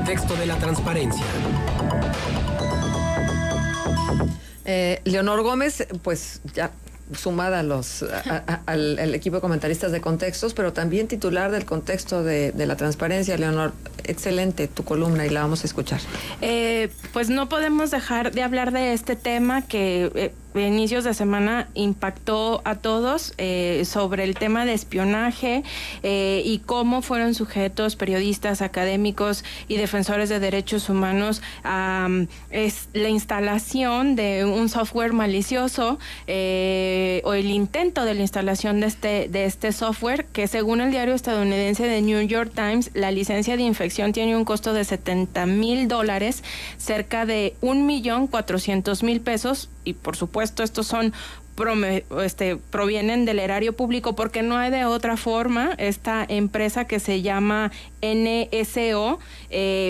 contexto de la transparencia. Leonor Gómez, pues ya sumada al equipo de comentaristas de contextos, pero también titular del contexto de la transparencia. Leonor, excelente tu columna y la vamos a escuchar. Pues no podemos dejar de hablar de este tema que inicios de semana impactó a todos, sobre el tema de espionaje y cómo fueron sujetos periodistas, académicos y defensores de derechos humanos a la instalación de un software malicioso, o el intento de la instalación de este software, que según el diario estadounidense The New York Times, la licencia de infección tiene un costo de $70,000, cerca de $1,400,000 pesos, y por supuesto estos son provienen del erario público, porque no hay de otra forma. Esta empresa que se llama NSO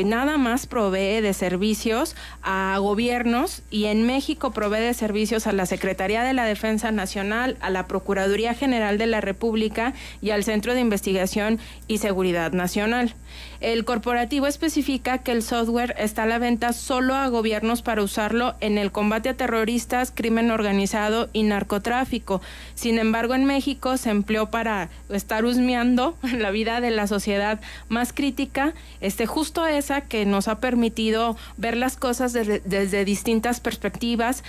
nada más provee de servicios a gobiernos, y en México provee de servicios a la Secretaría de la Defensa Nacional, a la Procuraduría General de la República y al Centro de Investigación y Seguridad Nacional. El corporativo especifica que el software está a la venta solo a gobiernos para usarlo en el combate a terroristas, crimen organizado y narcotráfico. Sin embargo, en México se empleó para estar husmeando la vida de la sociedad más crítica, justo esa que nos ha permitido ver las cosas desde distintas perspectivas,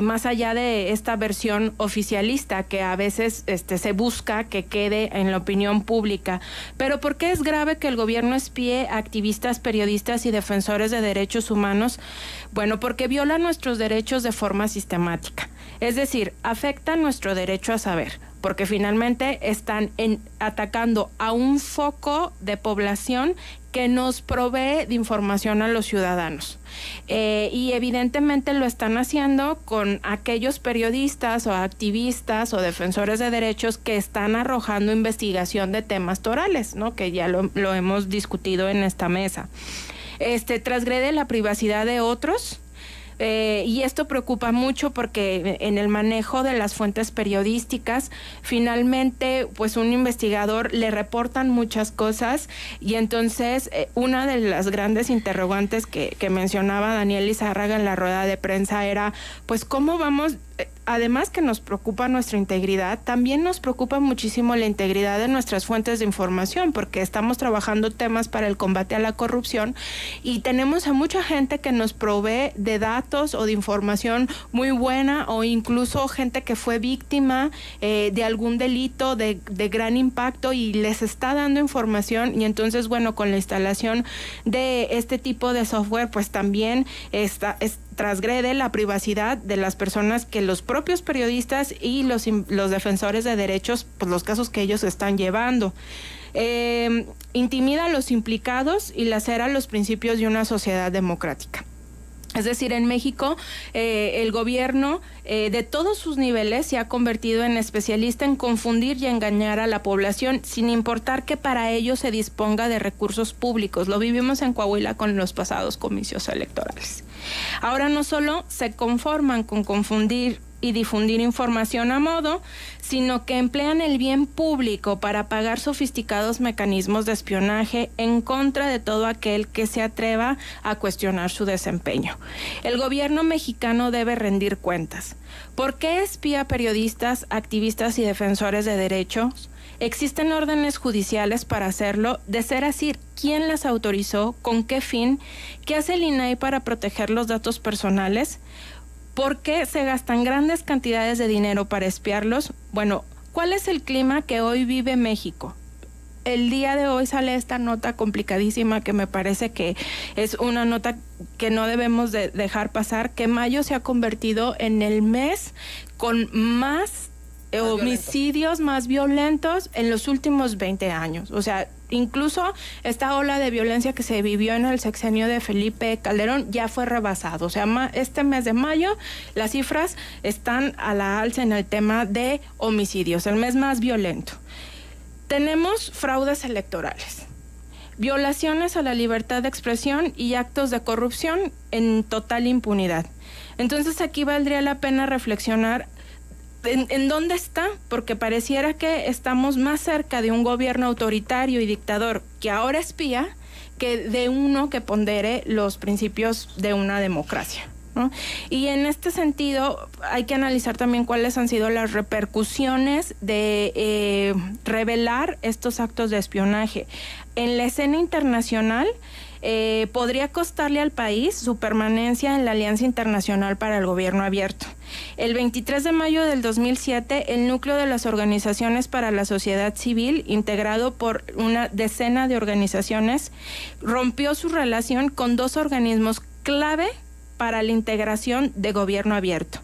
más allá de esta versión oficialista que a veces se busca que quede en la opinión pública. Pero ¿por qué es grave que el gobierno espíe a activistas, periodistas y defensores de derechos humanos? Bueno, porque viola nuestros derechos de forma sistemática. Es decir, afecta nuestro derecho a saber, porque finalmente están atacando a un foco de población que nos provee de información a los ciudadanos. Y evidentemente lo están haciendo con aquellos periodistas o activistas o defensores de derechos que están arrojando investigación de temas torales, ¿no? Que ya lo hemos discutido en esta mesa. Transgrede la privacidad de otros. Y esto preocupa mucho porque en el manejo de las fuentes periodísticas, finalmente, pues un investigador le reportan muchas cosas, y entonces una de las grandes interrogantes que mencionaba Daniel Lizárraga en la rueda de prensa era, pues, ¿cómo vamos? Además que nos preocupa nuestra integridad, también nos preocupa muchísimo la integridad de nuestras fuentes de información, porque estamos trabajando temas para el combate a la corrupción y tenemos a mucha gente que nos provee de datos o de información muy buena, o incluso gente que fue víctima de algún delito de gran impacto y les está dando información. Y entonces, bueno, con la instalación de este tipo de software, pues también transgrede la privacidad de las personas, que los propios periodistas y los defensores de derechos, pues los casos que ellos están llevando. Intimida a los implicados y lacera los principios de una sociedad democrática. Es decir, en México el gobierno de todos sus niveles se ha convertido en especialista en confundir y engañar a la población, sin importar que para ello se disponga de recursos públicos. Lo vivimos en Coahuila con los pasados comicios electorales. Ahora no solo se conforman con confundir y difundir información a modo, sino que emplean el bien público para pagar sofisticados mecanismos de espionaje en contra de todo aquel que se atreva a cuestionar su desempeño. El gobierno mexicano debe rendir cuentas. ¿Por qué espía a periodistas, activistas y defensores de derechos? ¿Existen órdenes judiciales para hacerlo? De ser así, ¿quién las autorizó? ¿Con qué fin? ¿Qué hace el INAI para proteger los datos personales? ¿Por qué se gastan grandes cantidades de dinero para espiarlos? Bueno, ¿cuál es el clima que hoy vive México? El día de hoy sale esta nota complicadísima que me parece que es una nota que no debemos de dejar pasar, que mayo se ha convertido en el mes con más homicidios más violentos en los últimos 20 años. O sea, incluso esta ola de violencia que se vivió en el sexenio de Felipe Calderón ya fue rebasado. O sea, este mes de mayo las cifras están a la alza en el tema de homicidios, el mes más violento. Tenemos fraudes electorales, violaciones a la libertad de expresión y actos de corrupción en total impunidad. Entonces aquí valdría la pena reflexionar ¿en dónde está? Porque pareciera que estamos más cerca de un gobierno autoritario y dictador que ahora espía que de uno que pondere los principios de una democracia, ¿no? Y en este sentido hay que analizar también cuáles han sido las repercusiones de revelar estos actos de espionaje. En la escena internacional podría costarle al país su permanencia en la Alianza Internacional para el Gobierno Abierto. El 23 de mayo del 2007, el núcleo de las organizaciones para la sociedad civil, integrado por una decena de organizaciones, rompió su relación con dos organismos clave para la integración de Gobierno Abierto: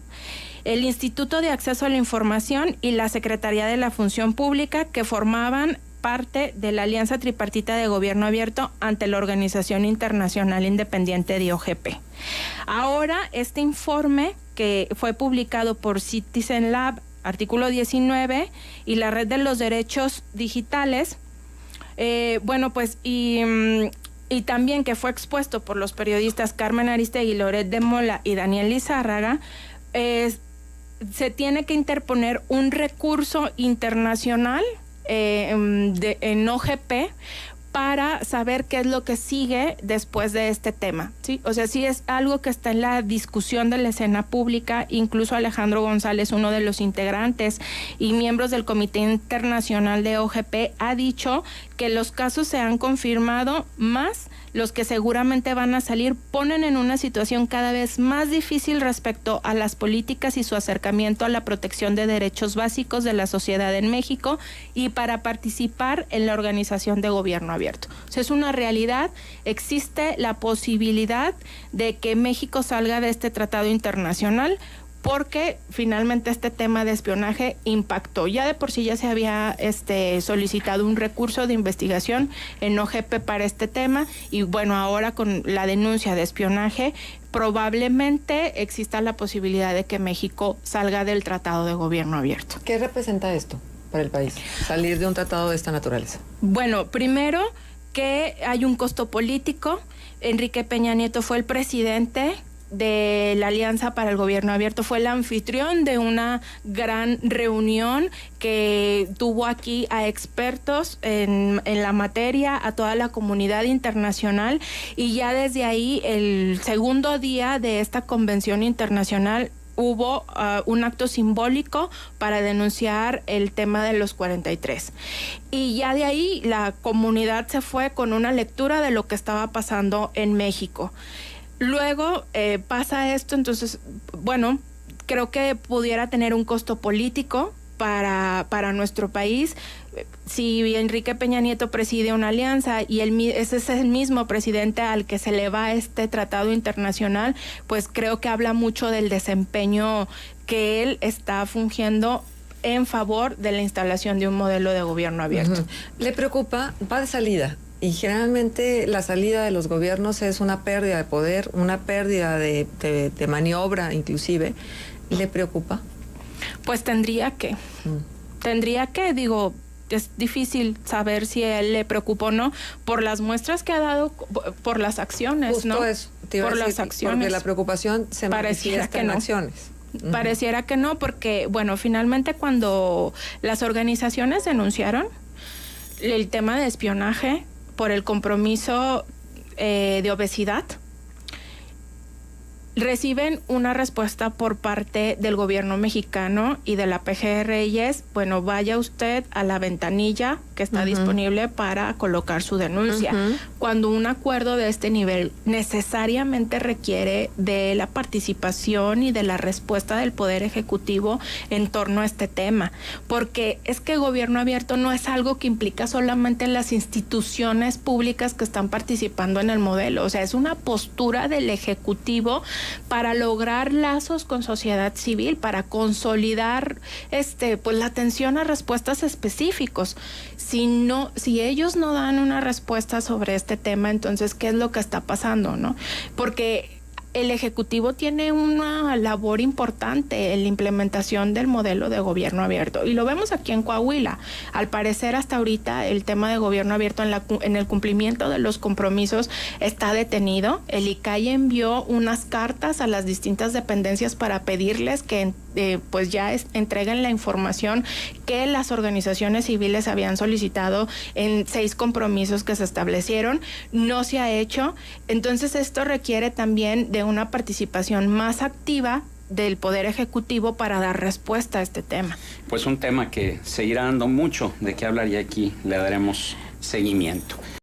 el Instituto de Acceso a la Información y la Secretaría de la Función Pública, que formaban parte de la Alianza Tripartita de Gobierno Abierto ante la Organización Internacional Independiente de OGP. Ahora, este informe, que fue publicado por Citizen Lab, artículo 19, y la Red de los Derechos Digitales, y también que fue expuesto por los periodistas Carmen Aristegui, Loret de Mola y Daniel Lizárraga, se tiene que interponer un recurso internacional en OGP para saber qué es lo que sigue después de este tema, ¿sí? O sea, sí es algo que está en la discusión de la escena pública. Incluso Alejandro González, uno de los integrantes y miembros del Comité Internacional de OGP, ha dicho que los casos se han confirmado, más los que seguramente van a salir ponen en una situación cada vez más difícil respecto a las políticas y su acercamiento a la protección de derechos básicos de la sociedad en México y para participar en la organización de Gobierno Abierto. O sea, es una realidad, existe la posibilidad de que México salga de este tratado internacional, porque finalmente este tema de espionaje impactó. Ya de por sí ya se había solicitado un recurso de investigación en OGP para este tema, y bueno, ahora con la denuncia de espionaje probablemente exista la posibilidad de que México salga del Tratado de Gobierno Abierto. ¿Qué representa esto para el país, salir de un tratado de esta naturaleza? Bueno, primero que hay un costo político. Enrique Peña Nieto fue el presidente de la Alianza para el Gobierno Abierto, fue el anfitrión de una gran reunión que tuvo aquí a expertos en la materia, a toda la comunidad internacional, y ya desde ahí, el segundo día de esta convención internacional, hubo un acto simbólico para denunciar el tema de los 43. Y ya de ahí la comunidad se fue con una lectura de lo que estaba pasando en México. Luego pasa esto, entonces, bueno, creo que pudiera tener un costo político para nuestro país. Si Enrique Peña Nieto preside una alianza y ese es el mismo presidente al que se le va este tratado internacional, pues creo que habla mucho del desempeño que él está fungiendo en favor de la instalación de un modelo de gobierno abierto. ¿Le preocupa? Va de salida. Y generalmente la salida de los gobiernos es una pérdida de poder, una pérdida de maniobra inclusive. ¿Le preocupa? Pues tendría que, digo, es difícil saber si a él le preocupa o no por las muestras que ha dado, por las acciones, justo ¿no? Eso, te iba a decir, las acciones. Porque la preocupación se manifiesta en acciones. Pareciera que no, porque, bueno, finalmente cuando las organizaciones denunciaron el tema de espionaje por el compromiso de obesidad, reciben una respuesta por parte del gobierno mexicano y de la PGR, y es, bueno, vaya usted a la ventanilla que está disponible para colocar su denuncia. Cuando un acuerdo de este nivel necesariamente requiere de la participación y de la respuesta del Poder Ejecutivo en torno a este tema, porque es que Gobierno Abierto no es algo que implica solamente las instituciones públicas que están participando en el modelo, o sea, es una postura del Ejecutivo para lograr lazos con sociedad civil, para consolidar pues la atención a respuestas específicos. Si ellos no dan una respuesta sobre este tema, entonces ¿qué es lo que está pasando, no? Porque el Ejecutivo tiene una labor importante en la implementación del modelo de gobierno abierto, y lo vemos aquí en Coahuila. Al parecer, hasta ahorita el tema de gobierno abierto en el cumplimiento de los compromisos está detenido. El ICAI envió unas cartas a las distintas dependencias para pedirles que pues ya entreguen la información que las organizaciones civiles habían solicitado en 6 compromisos que se establecieron. No se ha hecho. Entonces esto requiere también de una participación más activa del Poder Ejecutivo para dar respuesta a este tema. Pues un tema que seguirá dando mucho de qué hablar y aquí le daremos seguimiento.